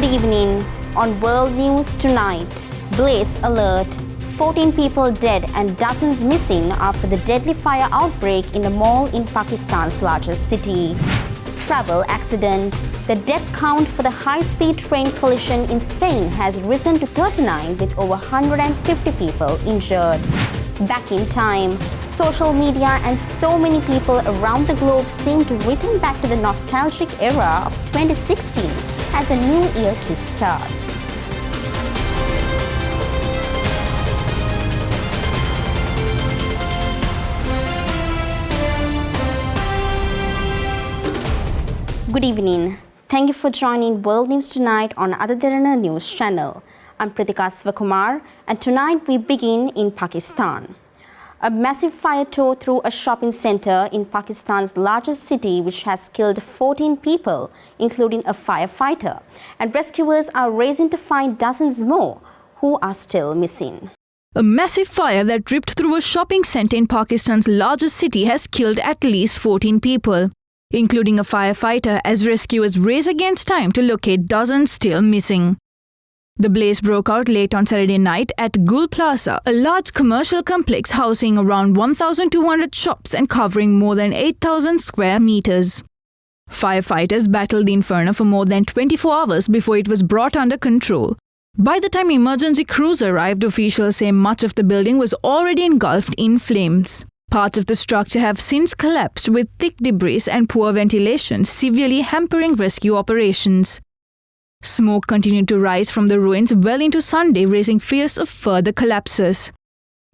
Good evening. On World News tonight, blaze alert. 14 people dead and dozens missing after the deadly fire outbreak in a mall in Pakistan's largest city. Travel accident. The death count for the high-speed train collision in Spain has risen to 39 with over 150 people injured. Back in time, social media and so many people around the globe seem to return back to the nostalgic era of 2016 as a new year kickstarts. Good evening. Thank you for joining World News Tonight on Derana News channel. I'm Pritika Svakumar, and tonight we begin in Pakistan. A massive fire tore through a shopping center in Pakistan's largest city, which has killed 14 people, including a firefighter, and rescuers are racing to find dozens more who are still missing. A massive fire that ripped through a shopping center in Pakistan's largest city has killed at least 14 people, including a firefighter, as rescuers race against time to locate dozens still missing. The blaze broke out late on Saturday night at Gul Plaza, a large commercial complex housing around 1,200 shops and covering more than 8,000 square meters. Firefighters battled the inferno for more than 24 hours before it was brought under control. By the time emergency crews arrived, officials say much of the building was already engulfed in flames. Parts of the structure have since collapsed with thick debris and poor ventilation severely hampering rescue operations. Smoke continued to rise from the ruins well into Sunday, raising fears of further collapses.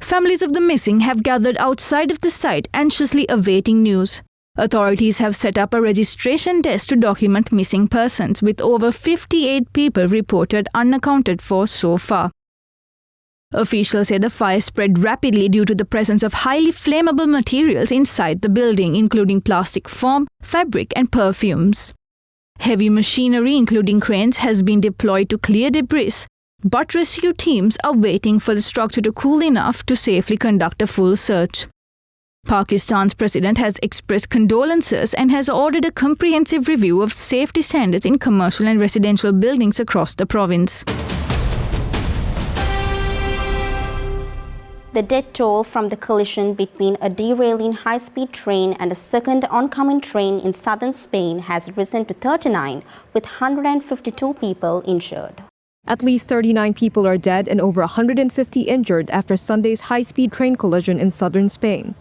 Families of the missing have gathered outside of the site, anxiously awaiting news. Authorities have set up a registration desk to document missing persons, with over 58 people reported unaccounted for so far. Officials say the fire spread rapidly due to the presence of highly flammable materials inside the building, including plastic foam, fabric, and perfumes. Heavy machinery, including cranes, has been deployed to clear debris, but rescue teams are waiting for the structure to cool enough to safely conduct a full search. Pakistan's president has expressed condolences and has ordered a comprehensive review of safety standards in commercial and residential buildings across the province. The death toll from the collision between a derailing high-speed train and a second oncoming train in southern Spain has risen to 39, with 152 people injured. At least 39 people are dead and over 150 injured after Sunday's high-speed train collision in southern Spain.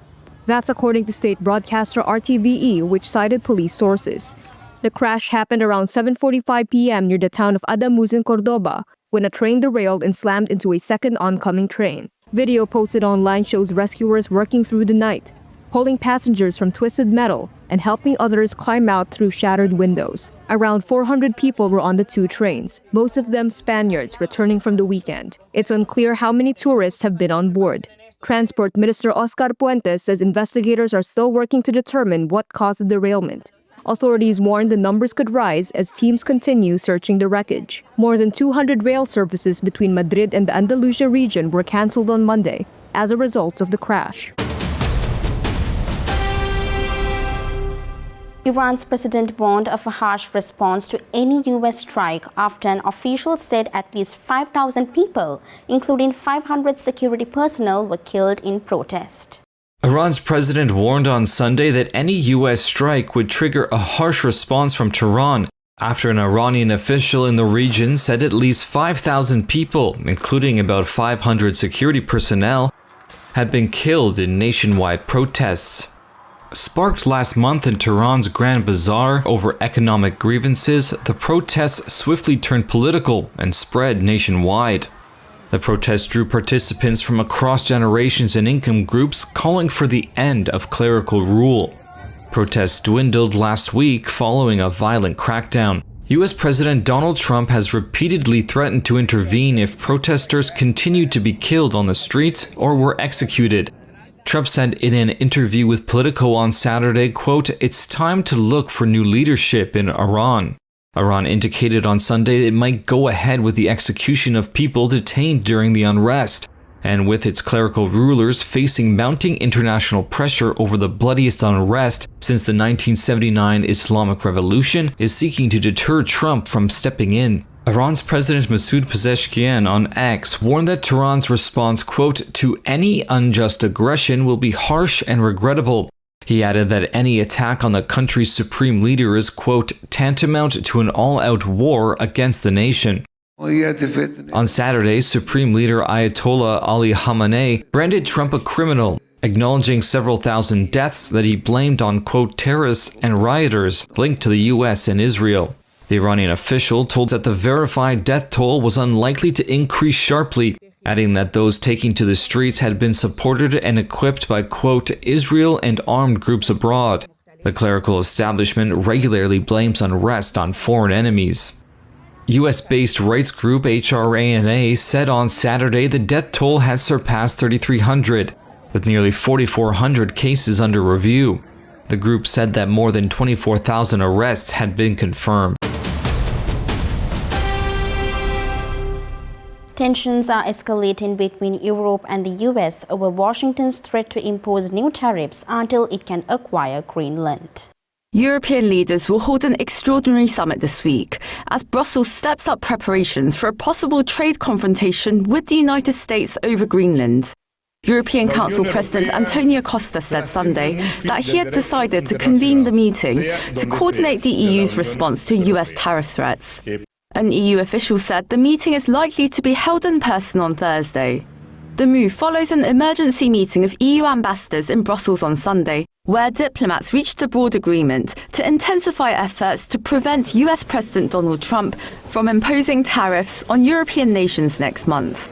That's according to state broadcaster RTVE, which cited police sources. The crash happened around 7:45 p.m. near the town of Adamuz in Cordoba, when a train derailed and slammed into a second oncoming train. Video posted online shows rescuers working through the night, pulling passengers from twisted metal and helping others climb out through shattered windows. Around 400 people were on the two trains, most of them Spaniards returning from the weekend. It's unclear how many tourists have been on board. Transport Minister Oscar Puentes says investigators are still working to determine what caused the derailment. Authorities warned the numbers could rise as teams continue searching the wreckage. More than 200 rail services between Madrid and the Andalusia region were cancelled on Monday as a result of the crash. Iran's president warned of a harsh response to any U.S. strike after an official said at least 5,000 people, including 500 security personnel, were killed in protest. Iran's president warned on Sunday that any U.S. strike would trigger a harsh response from Tehran after an Iranian official in the region said at least 5,000 people, including about 500 security personnel, had been killed in nationwide protests. Sparked last month in Tehran's Grand Bazaar over economic grievances, the protests swiftly turned political and spread nationwide. The protests drew participants from across generations and income groups calling for the end of clerical rule. Protests dwindled last week following a violent crackdown. U.S. President Donald Trump has repeatedly threatened to intervene if protesters continued to be killed on the streets or were executed. Trump said in an interview with Politico on Saturday, quote, "It's time to look for new leadership in Iran." Iran indicated on Sunday it might go ahead with the execution of people detained during the unrest, and with its clerical rulers facing mounting international pressure over the bloodiest unrest since the 1979 Islamic Revolution, is seeking to deter Trump from stepping in. Iran's President Masoud Pezeshkian on X warned that Tehran's response, quote, to any unjust aggression will be harsh and regrettable. He added that any attack on the country's supreme leader is, quote, tantamount to an all-out war against the nation. On Saturday, Supreme Leader Ayatollah Ali Khamenei branded Trump a criminal, acknowledging several thousand deaths that he blamed on, quote, terrorists and rioters linked to the US and Israel. The Iranian official told that the verified death toll was unlikely to increase sharply, adding that those taking to the streets had been supported and equipped by, quote, Israel and armed groups abroad. The clerical establishment regularly blames unrest on foreign enemies. US-based rights group HRANA said on Saturday the death toll has surpassed 3,300, with nearly 4,400 cases under review. The group said that more than 24,000 arrests had been confirmed. Tensions are escalating between Europe and the US over Washington's threat to impose new tariffs until it can acquire Greenland. European leaders will hold an extraordinary summit this week as Brussels steps up preparations for a possible trade confrontation with the United States over Greenland. European Council President Antonio Costa said Sunday that he had decided to convene the meeting to coordinate the EU's response to US tariff threats. An EU official said the meeting is likely to be held in person on Thursday. The move follows an emergency meeting of EU ambassadors in Brussels on Sunday, where diplomats reached a broad agreement to intensify efforts to prevent US President Donald Trump from imposing tariffs on European nations next month.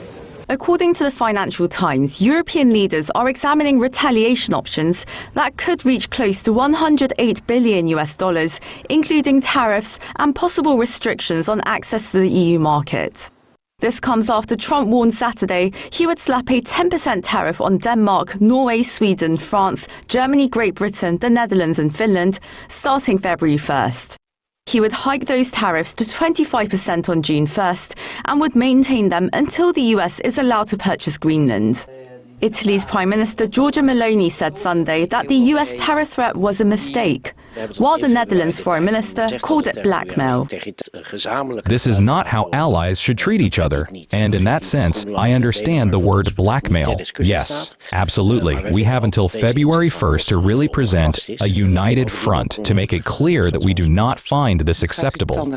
According to the Financial Times, European leaders are examining retaliation options that could reach close to $108 billion, including tariffs and possible restrictions on access to the EU market. This comes after Trump warned Saturday he would slap a 10% tariff on Denmark, Norway, Sweden, France, Germany, Great Britain, the Netherlands and Finland, starting February 1st. He would hike those tariffs to 25% on June 1st and would maintain them until the US is allowed to purchase Greenland. Italy's Prime Minister Giorgia Meloni said Sunday that the US tariff threat was a mistake, while the Netherlands Foreign Minister called it blackmail. This is not how allies should treat each other, and in that sense, I understand the word blackmail. Yes, absolutely. We have until February 1st to really present a united front to make it clear that we do not find this acceptable.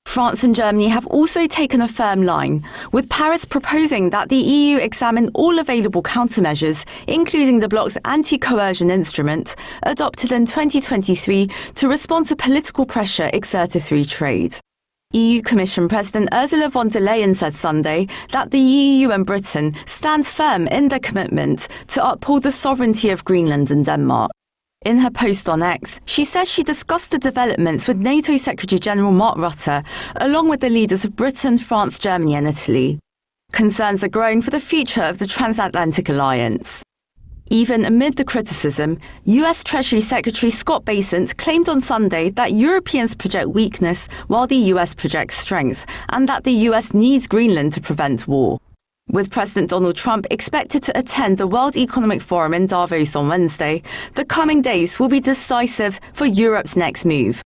France and Germany have also taken a firm line, with Paris proposing that the EU examine all available countermeasures, including the bloc's anti-coercion instrument, adopted in 2023 to respond to political pressure exerted through trade. EU Commission President Ursula von der Leyen said Sunday that the EU and Britain stand firm in their commitment to uphold the sovereignty of Greenland and Denmark. In her post on X, she says she discussed the developments with NATO Secretary-General Mark Rutte, along with the leaders of Britain, France, Germany and Italy. Concerns are growing for the future of the transatlantic alliance. Even amid the criticism, US Treasury Secretary Scott Bessent claimed on Sunday that Europeans project weakness while the US projects strength, and that the US needs Greenland to prevent war. With President Donald Trump expected to attend the World Economic Forum in Davos on Wednesday, the coming days will be decisive for Europe's next move.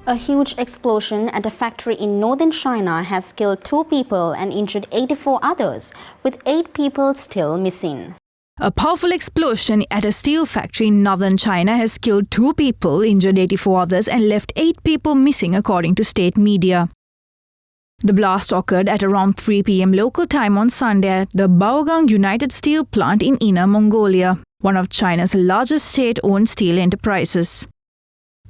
A huge explosion at a factory in northern China has killed 2 people and injured 84 others, with 8 people still missing. A powerful explosion at a steel factory in northern China has killed 2 people, injured 84 others, and left 8 people missing, according to state media. The blast occurred at around 3 p.m. local time on Sunday at the Baogang United Steel Plant in Inner Mongolia, one of China's largest state-owned steel enterprises.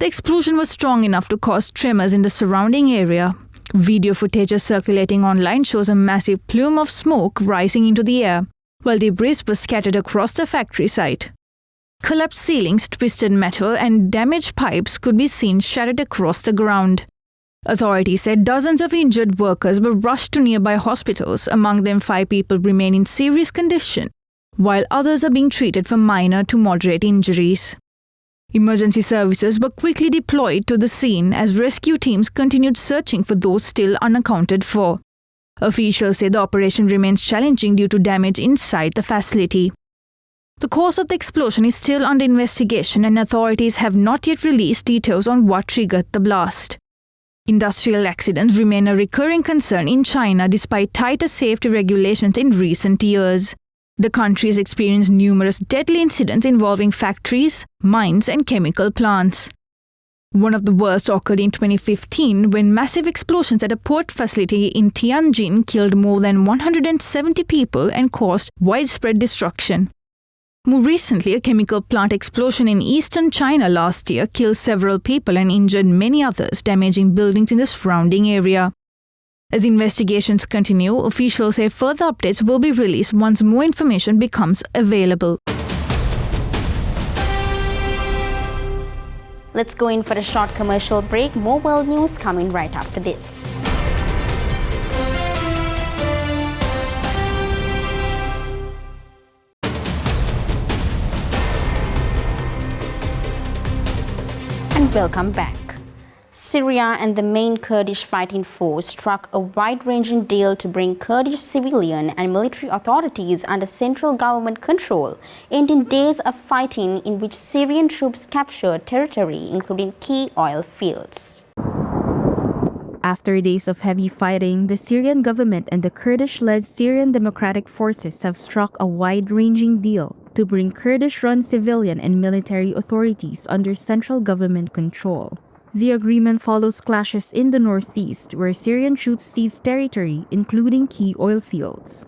The explosion was strong enough to cause tremors in the surrounding area. Video footage circulating online shows a massive plume of smoke rising into the air, while debris was scattered across the factory site. Collapsed ceilings, twisted metal, and damaged pipes could be seen shattered across the ground. Authorities said dozens of injured workers were rushed to nearby hospitals. Among them, 5 people remain in serious condition, while others are being treated for minor to moderate injuries. Emergency services were quickly deployed to the scene as rescue teams continued searching for those still unaccounted for. Officials say the operation remains challenging due to damage inside the facility. The cause of the explosion is still under investigation and authorities have not yet released details on what triggered the blast. Industrial accidents remain a recurring concern in China despite tighter safety regulations in recent years. The country has experienced numerous deadly incidents involving factories, mines, and chemical plants. One of the worst occurred in 2015 when massive explosions at a port facility in Tianjin killed more than 170 people and caused widespread destruction. More recently, a chemical plant explosion in eastern China last year killed several people and injured many others, damaging buildings in the surrounding area. As investigations continue, officials say further updates will be released once more information becomes available. Let's go in for a short commercial break. More world news coming right after this. And welcome back. Syria and the main Kurdish fighting force struck a wide-ranging deal to bring Kurdish civilian and military authorities under central government control, ending days of fighting in which Syrian troops captured territory, including key oil fields. After days of heavy fighting, the Syrian government and the Kurdish-led Syrian Democratic Forces have struck a wide-ranging deal to bring Kurdish-run civilian and military authorities under central government control. The agreement follows clashes in the northeast, where Syrian troops seized territory, including key oil fields.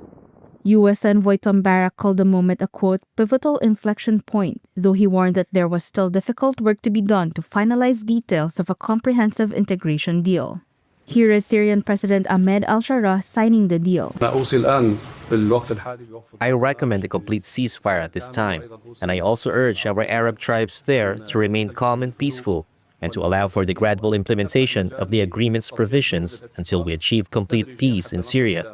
U.S. Envoy Tom Barrack called the moment a, quote, pivotal inflection point, though he warned that there was still difficult work to be done to finalize details of a comprehensive integration deal. He read Syrian President Ahmed al-Shara signing the deal. I recommend a complete ceasefire at this time, and I also urge our Arab tribes there to remain calm and peaceful, and to allow for the gradual implementation of the agreement's provisions until we achieve complete peace in Syria.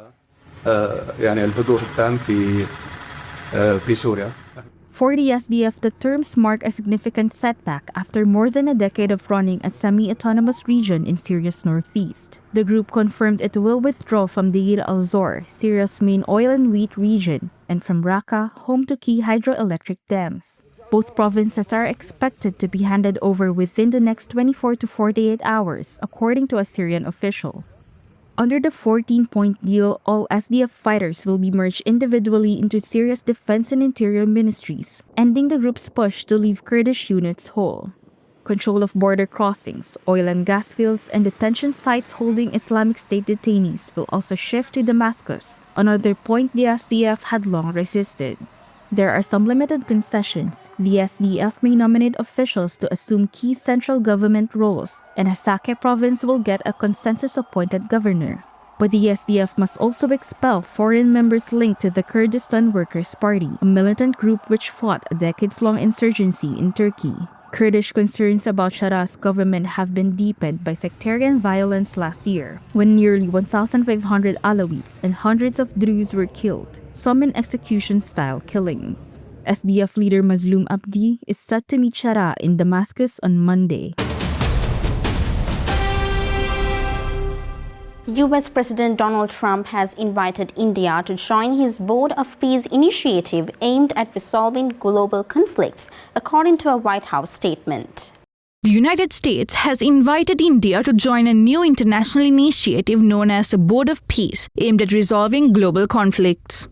For the SDF, the terms mark a significant setback after more than a decade of running a semi-autonomous region in Syria's northeast. The group confirmed it will withdraw from Deir al-Zor, Syria's main oil and wheat region, and from Raqqa, home to key hydroelectric dams. Both provinces are expected to be handed over within the next 24 to 48 hours, according to a Syrian official. Under the 14-point deal, all SDF fighters will be merged individually into Syria's defense and interior ministries, ending the group's push to leave Kurdish units whole. Control of border crossings, oil and gas fields, and detention sites holding Islamic State detainees will also shift to Damascus, another point the SDF had long resisted. There are some limited concessions. The SDF may nominate officials to assume key central government roles, and Hasakeh province will get a consensus-appointed governor. But the SDF must also expel foreign members linked to the Kurdistan Workers' Party, a militant group which fought a decades-long insurgency in Turkey. Kurdish concerns about Shara's government have been deepened by sectarian violence last year, when nearly 1,500 Alawites and hundreds of Druze were killed, some in execution-style killings. SDF leader Mazloum Abdi is set to meet Shara in Damascus on Monday. US President Donald Trump has invited India to join his Board of Peace initiative aimed at resolving global conflicts, according to a White House statement. The United States has invited India to join a new international initiative known as the Board of Peace, aimed at resolving global conflicts.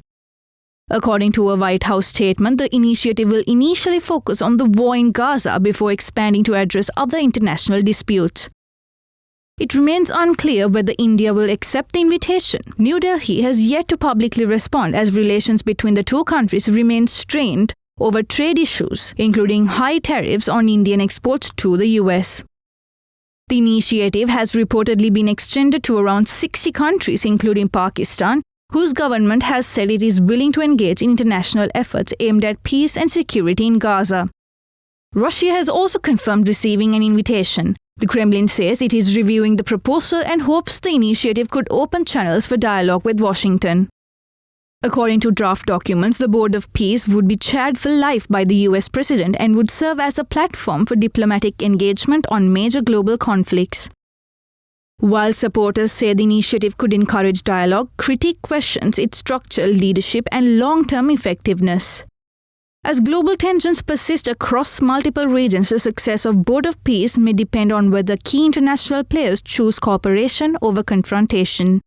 According to a White House statement, the initiative will initially focus on the war in Gaza before expanding to address other international disputes. It remains unclear whether India will accept the invitation. New Delhi has yet to publicly respond as relations between the two countries remain strained over trade issues, including high tariffs on Indian exports to the US. The initiative has reportedly been extended to around 60 countries, including Pakistan, whose government has said it is willing to engage in international efforts aimed at peace and security in Gaza. Russia has also confirmed receiving an invitation. The Kremlin says it is reviewing the proposal and hopes the initiative could open channels for dialogue with Washington. According to draft documents, the Board of Peace would be chaired for life by the US President and would serve as a platform for diplomatic engagement on major global conflicts. While supporters say the initiative could encourage dialogue, critique questions its structure, leadership, and long-term effectiveness. As global tensions persist across multiple regions, the success of Board of Peace may depend on whether key international players choose cooperation over confrontation.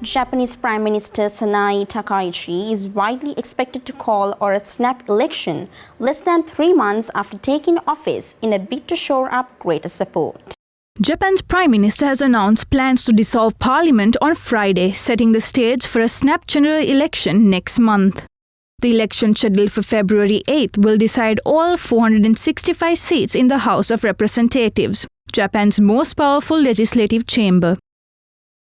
Japanese Prime Minister Sanae Takaichi is widely expected to call or a snap election less than 3 months after taking office in a bid to shore up greater support. Japan's Prime Minister has announced plans to dissolve Parliament on Friday, setting the stage for a snap general election next month. The election, scheduled for February 8th, will decide all 465 seats in the House of Representatives, Japan's most powerful legislative chamber.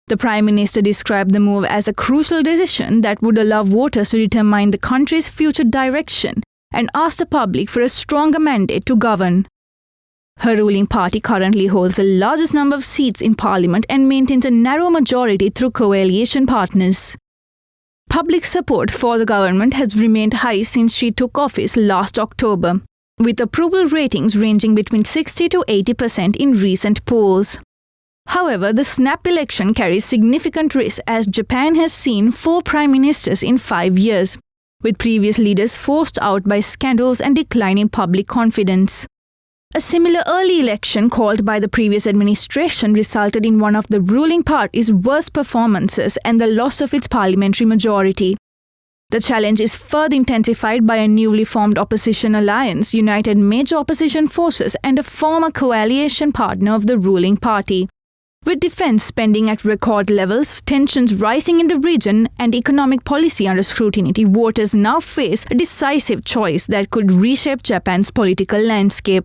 The Prime Minister described the move as a crucial decision that would allow voters to determine the country's future direction and asked the public for a stronger mandate to govern. Her ruling party currently holds the largest number of seats in Parliament and maintains a narrow majority through coalition partners. Public support for the government has remained high since she took office last October, with approval ratings ranging between 60 to 80% in recent polls. However, the snap election carries significant risk as Japan has seen 4 prime ministers in 5 years, with previous leaders forced out by scandals and declining public confidence. A similar early election called by the previous administration resulted in one of the ruling party's worst performances and the loss of its parliamentary majority. The challenge is further intensified by a newly formed opposition alliance, united major opposition forces and a former coalition partner of the ruling party. With defense spending at record levels, tensions rising in the region, and economic policy under scrutiny, voters now face a decisive choice that could reshape Japan's political landscape.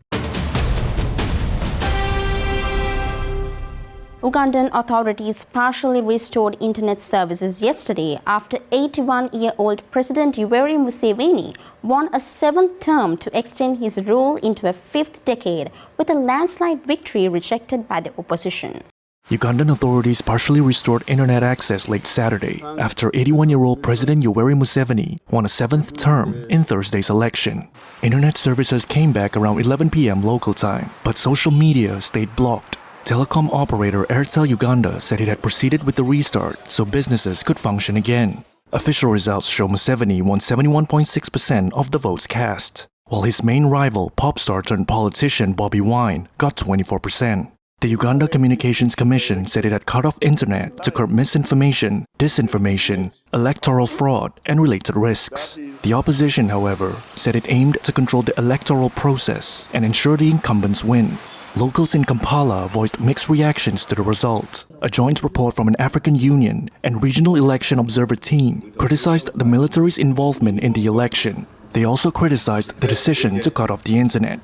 Ugandan authorities partially restored internet services yesterday after 81-year-old President Yoweri Museveni won a 7th term to extend his rule into a 5th decade with a landslide victory rejected by the opposition. Ugandan authorities partially restored internet access late Saturday after 81-year-old President Yoweri Museveni won a 7th term in Thursday's election. Internet services came back around 11 p.m. local time, but social media stayed blocked. Telecom operator Airtel Uganda said it had proceeded with the restart so businesses could function again. Official results show Museveni won 71.6% of the votes cast, while his main rival, pop star turned politician Bobby Wine, got 24%. The Uganda Communications Commission said it had cut off internet to curb misinformation, disinformation, electoral fraud, and related risks. The opposition, however, said it aimed to control the electoral process and ensure the incumbents win. Locals in Kampala voiced mixed reactions to the result. A joint report from an African Union and Regional Election Observer team criticized the military's involvement in the election. They also criticized the decision to cut off the internet.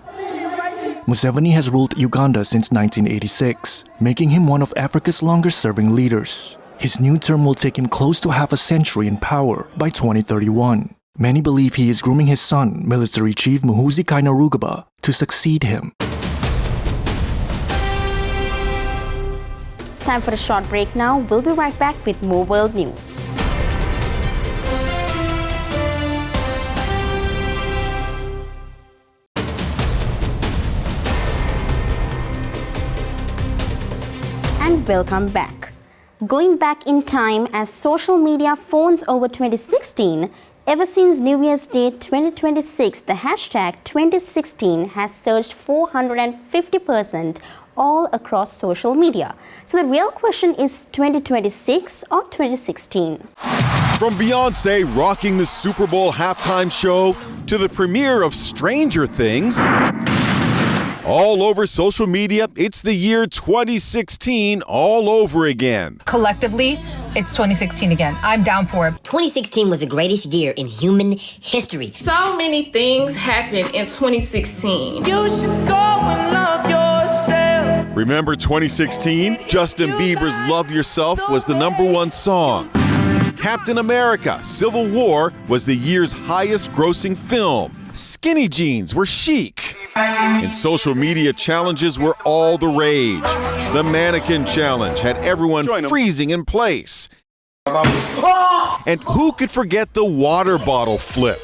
Museveni has ruled Uganda since 1986, making him one of Africa's longest-serving leaders. His new term will take him close to half a century in power by 2031. Many believe he is grooming his son, military chief Muhoozi Kainerugaba, to succeed him. Time for a short break now. We'll be right back with more world news. And welcome back. Going back in time as social media phones over 2016, ever since New Year's Day 2026, the hashtag 2016 has surged 450% all across social media. So the real question is 2026 or 2016? From Beyonce rocking the Super Bowl halftime show to the premiere of Stranger Things, all over social media, it's the year 2016 all over again. Collectively, it's 2016 again. I'm down for it. 2016 was the greatest year in human history. So many things happened in 2016. You should go and love yourself. Remember 2016? Justin Bieber's Love Yourself was the #1 song. Captain America: Civil War was the year's highest grossing film. Skinny jeans were chic. And social media challenges were all the rage. The mannequin challenge had everyone freezing in place. And who could forget the water bottle flip?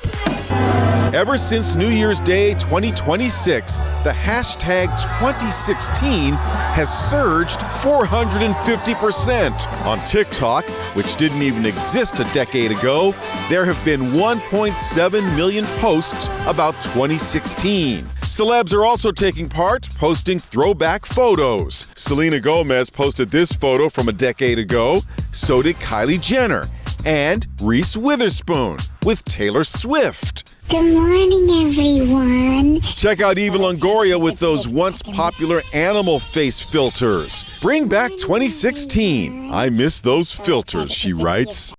Ever since New Year's Day 2026, the hashtag 2016 has surged 450%. On TikTok, which didn't even exist a decade ago, there have been 1.7 million posts about 2016. Celebs are also taking part, posting throwback photos. Selena Gomez posted this photo from a decade ago. So did Kylie Jenner and Reese Witherspoon with Taylor Swift. Good morning, everyone. Check out Eva Longoria with those once popular animal face filters. Bring back 2016. I miss those filters, she writes.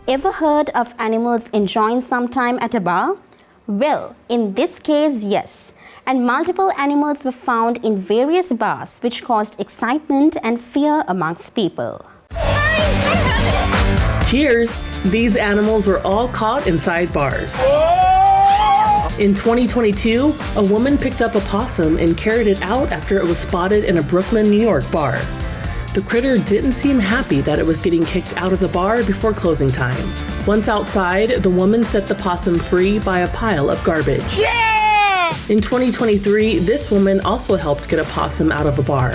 Ever heard of animals enjoying some time at a bar? Well, in this case, yes. And multiple animals were found in various bars, which caused excitement and fear amongst people. Cheers! These animals were all caught inside bars. In 2022, a woman picked up a possum and carried it out after it was spotted in a Brooklyn, New York bar. The critter didn't seem happy that it was getting kicked out of the bar before closing time. Once outside, the woman set the possum free by a pile of garbage. Yeah! In 2023, this woman also helped get a possum out of a bar.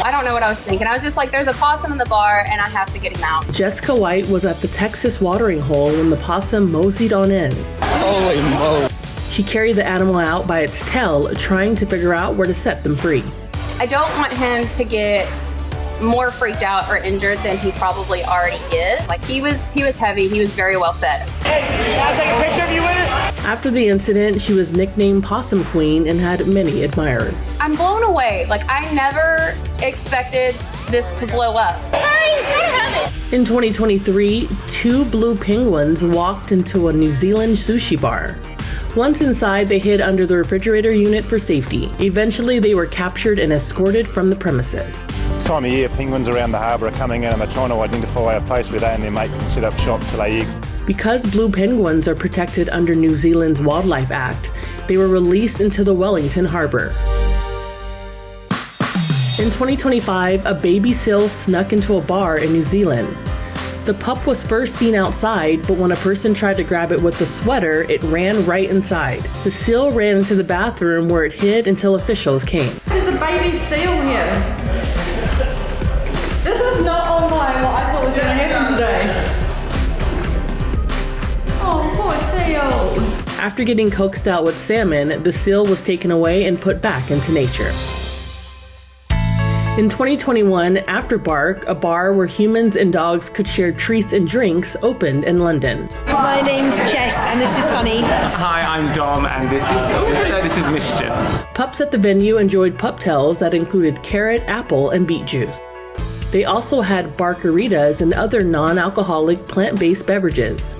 I don't know what I was thinking. I was just like, there's a possum in the bar and I have to get him out. Jessica White was at the Texas watering hole when the possum moseyed on in. Holy moly. She carried the animal out by its tail, trying to figure out where to set them free. I don't want him to get more freaked out or injured than he probably already is. Like he was heavy, he was very well fed. Hey, can I take a picture of you with it? After the incident, she was nicknamed Possum Queen and had many admirers. I'm blown away. Like I never expected this to blow up. Hey, he's gotta have it. In 2023, 2 blue penguins walked into a New Zealand sushi bar. Once inside, they hid under the refrigerator unit for safety. Eventually, they were captured and escorted from the premises. This time of year, penguins around the harbour are coming in and they're trying to identify a place where they and their mate can set up shop to lay eggs. Because blue penguins are protected under New Zealand's Wildlife Act, they were released into the Wellington Harbour. In 2025, a baby seal snuck into a bar in New Zealand. The pup was first seen outside, but when a person tried to grab it with the sweater, it ran right inside. The seal ran into the bathroom where it hid until officials came. There's a baby seal here. This is not on what I thought was going to happen today. Oh, poor seal. After getting coaxed out with salmon, the seal was taken away and put back into nature. In 2021, After Bark, a bar where humans and dogs could share treats and drinks, opened in London. My name's Jess and this is Sunny. Hi, I'm Dom and this is Mischief. Pups at the venue enjoyed puptails that included carrot, apple, and beet juice. They also had barkaritas and other non-alcoholic plant-based beverages.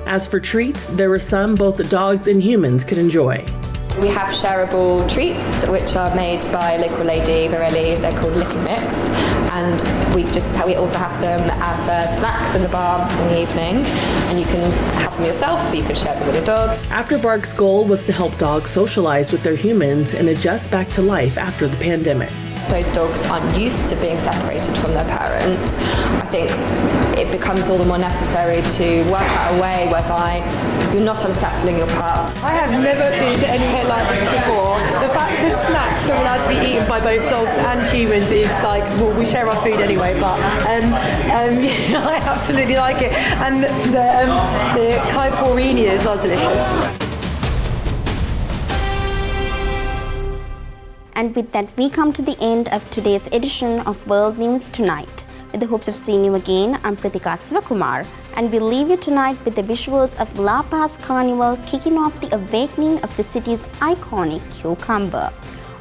As for treats, there were some both dogs and humans could enjoy. We have shareable treats which are made by local lady Morelli. They're called Lick and Mix, and we also have them as snacks in the bar in the evening, and you can have them yourself or you can share them with a dog. After Bark's goal was to help dogs socialize with their humans and adjust back to life after the pandemic. Those dogs aren't used to being separated from their parents. I think it becomes all the more necessary to work out a way whereby you're not unsettling your pup. I have never been to anything like this before. The fact that the snacks are allowed to be eaten by both dogs and humans is like, well, we share our food anyway, but yeah, I absolutely like it. And the caipirinhas are delicious. And with that, we come to the end of today's edition of World News Tonight. With the hopes of seeing you again, I'm Pritika Sivakumar, and we leave you tonight with the visuals of La Paz Carnival kicking off the awakening of the city's iconic cucumber.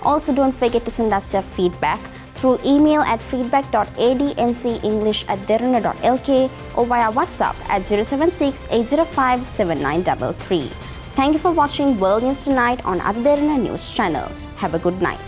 Also, don't forget to send us your feedback through email at feedback.adncenglish@derana.lk or via WhatsApp at 076-805-7933. Thank you for watching World News Tonight on Derana News channel. Have a good night.